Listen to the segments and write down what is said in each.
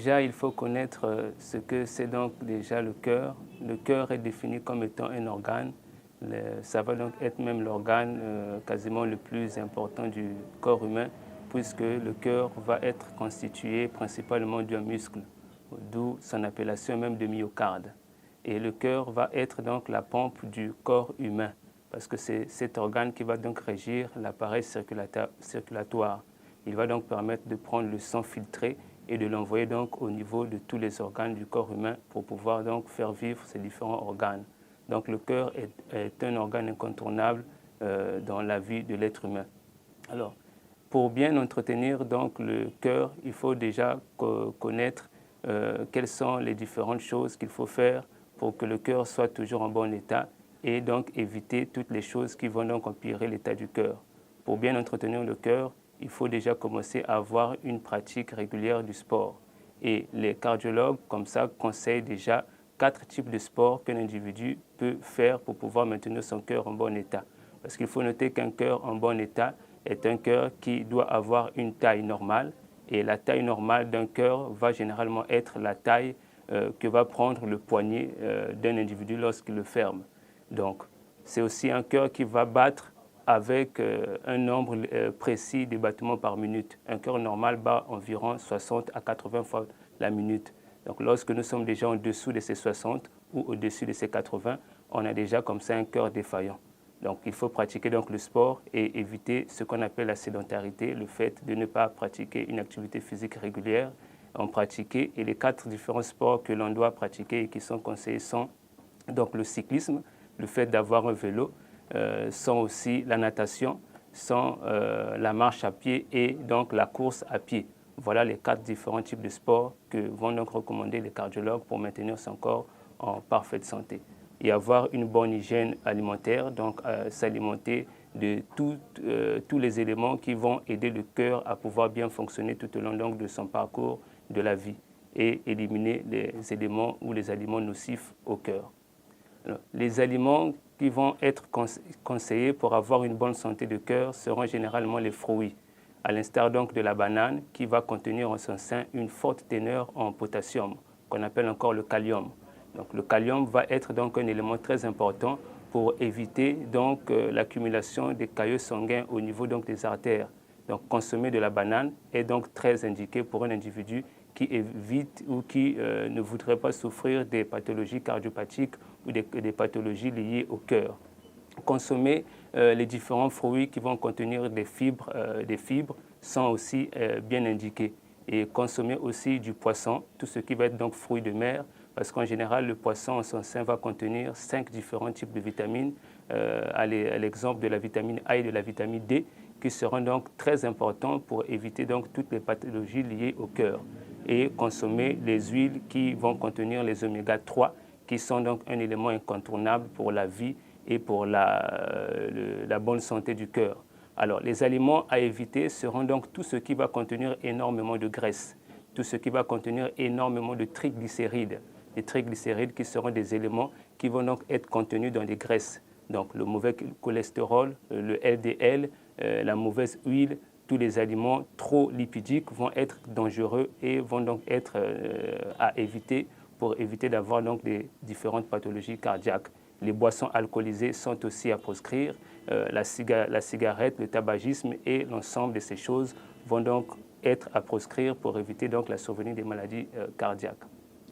déjà, il faut connaître ce que c'est donc déjà le cœur. Le cœur est défini comme étant un organe. Ça va donc être même l'organe quasiment le plus important du corps humain, puisque le cœur va être constitué principalement d'un muscle, d'où son appellation même de myocarde. Et le cœur va être donc la pompe du corps humain, parce que c'est cet organe qui va donc régir l'appareil circulatoire. Il va donc permettre de prendre le sang filtré et de l'envoyer donc au niveau de tous les organes du corps humain pour pouvoir donc faire vivre ces différents organes. Donc le cœur est un organe incontournable dans la vie de l'être humain. Alors, pour bien entretenir donc le cœur, il faut déjà connaître quelles sont les différentes choses qu'il faut faire pour que le cœur soit toujours en bon état et donc éviter toutes les choses qui vont donc empirer l'état du cœur. Pour bien entretenir le cœur, il faut déjà commencer à avoir une pratique régulière du sport. Et les cardiologues, comme ça, conseillent déjà 4 types de sports qu'un individu peut faire pour pouvoir maintenir son cœur en bon état. Parce qu'il faut noter qu'un cœur en bon état est un cœur qui doit avoir une taille normale. Et la taille normale d'un cœur va généralement être la taille que va prendre le poignet d'un individu lorsqu'il le ferme. Donc, c'est aussi un cœur qui va battre avec un nombre précis de battements par minute. Un cœur normal bat environ 60 à 80 fois la minute. Donc lorsque nous sommes déjà en dessous de ces 60 ou au-dessus de ces 80, on a déjà comme ça un cœur défaillant. Donc il faut pratiquer donc le sport et éviter ce qu'on appelle la sédentarité, le fait de ne pas pratiquer une activité physique régulière, en pratiquer. Et les 4 différents sports que l'on doit pratiquer et qui sont conseillés sont donc le cyclisme, le fait d'avoir un vélo, sont aussi la natation, sont la marche à pied et donc la course à pied. Voilà les 4 différents types de sports que vont donc recommander les cardiologues pour maintenir son corps en parfaite santé. Et avoir une bonne hygiène alimentaire, donc s'alimenter de tous les éléments qui vont aider le cœur à pouvoir bien fonctionner tout au long donc, de son parcours de la vie et éliminer les éléments ou les aliments nocifs au cœur. Alors, les aliments qui vont être conseillés pour avoir une bonne santé de cœur seront généralement les fruits, à l'instar donc de la banane qui va contenir en son sein une forte teneur en potassium, qu'on appelle encore le kalium. Donc le kalium va être donc un élément très important pour éviter donc l'accumulation des caillots sanguins au niveau donc des artères. Donc consommer de la banane est donc très indiqué pour un individu qui évite ou qui ne voudrait pas souffrir des pathologies cardiopathiques ou des pathologies liées au cœur. Consommer les différents fruits qui vont contenir des fibres sont aussi bien indiqués. Et consommer aussi du poisson, tout ce qui va être donc fruits de mer, parce qu'en général, le poisson en son sein va contenir 5 différents types de vitamines, à l'exemple de la vitamine A et de la vitamine D, qui seront donc très importants pour éviter donc toutes les pathologies liées au cœur. Et consommer les huiles qui vont contenir les oméga 3, qui sont donc un élément incontournable pour la vie et pour la bonne santé du cœur. Alors, les aliments à éviter seront donc tout ce qui va contenir énormément de graisse, tout ce qui va contenir énormément de triglycérides. Les triglycérides qui seront des éléments qui vont donc être contenus dans des graisses. Donc, le mauvais cholestérol, le LDL, la mauvaise huile, tous les aliments trop lipidiques vont être dangereux et vont donc être à éviter pour éviter d'avoir donc des différentes pathologies cardiaques. Les boissons alcoolisées sont aussi à proscrire. La cigarette, le tabagisme et l'ensemble de ces choses vont donc être à proscrire pour éviter donc la survenue des maladies cardiaques.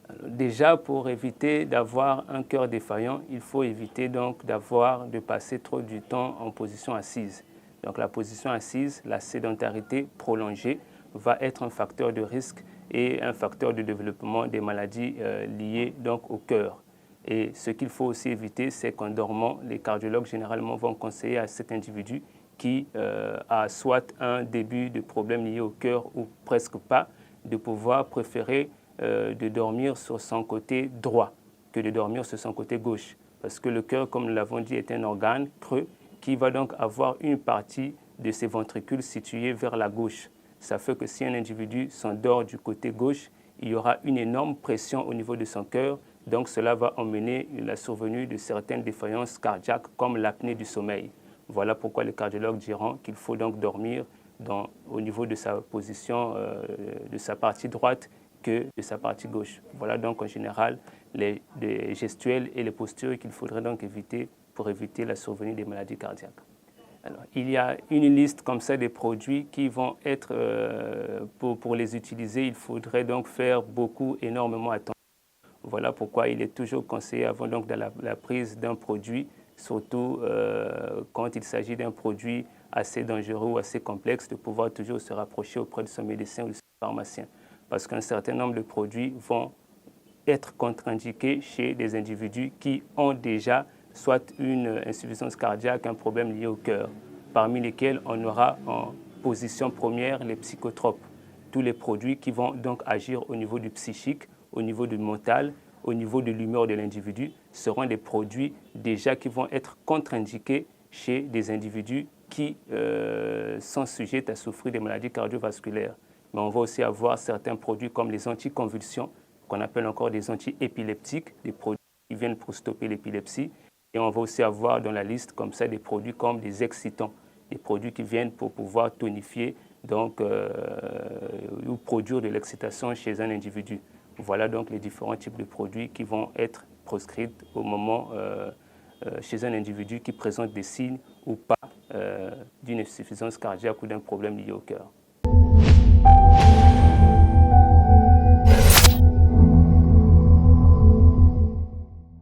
Alors, déjà, pour éviter d'avoir un cœur défaillant, il faut éviter donc de passer trop du temps en position assise. Donc la position assise, la sédentarité prolongée va être un facteur de risque et un facteur de développement des maladies liées donc au cœur. Et ce qu'il faut aussi éviter, c'est qu'en dormant, les cardiologues généralement vont conseiller à cet individu qui a soit un début de problème lié au cœur ou presque pas, de pouvoir préférer de dormir sur son côté droit que de dormir sur son côté gauche. Parce que le cœur, comme nous l'avons dit, est un organe creux qui va donc avoir une partie de ses ventricules située vers la gauche. Ça fait que si un individu s'endort du côté gauche, il y aura une énorme pression au niveau de son cœur. Donc cela va emmener la survenue de certaines défaillances cardiaques comme l'apnée du sommeil. Voilà pourquoi les cardiologues diront qu'il faut donc dormir au niveau de sa position, de sa partie droite que de sa partie gauche. Voilà donc en général les gestuels et les postures qu'il faudrait donc éviter pour éviter la survenue des maladies cardiaques. Alors, il y a une liste comme ça des produits qui vont être, pour les utiliser, il faudrait donc faire énormément attention. Voilà pourquoi il est toujours conseillé avant donc de la prise d'un produit, surtout quand il s'agit d'un produit assez dangereux ou assez complexe, de pouvoir toujours se rapprocher auprès de son médecin ou de son pharmacien. Parce qu'un certain nombre de produits vont être contre-indiqués chez des individus qui ont déjà soit une insuffisance cardiaque, un problème lié au cœur, parmi lesquels on aura en position première les psychotropes, tous les produits qui vont donc agir au niveau du psychique, au niveau du mental, au niveau de l'humeur de l'individu, seront des produits déjà qui vont être contre-indiqués chez des individus qui sont sujets à souffrir des maladies cardiovasculaires. Mais on va aussi avoir certains produits comme les anticonvulsions, qu'on appelle encore des antiépileptiques, des produits qui viennent pour stopper l'épilepsie. Et on va aussi avoir dans la liste comme ça des produits comme des excitants, des produits qui viennent pour pouvoir tonifier donc, ou produire de l'excitation chez un individu. Voilà donc les différents types de produits qui vont être proscrits au moment chez un individu qui présente des signes ou pas d'une insuffisance cardiaque ou d'un problème lié au cœur.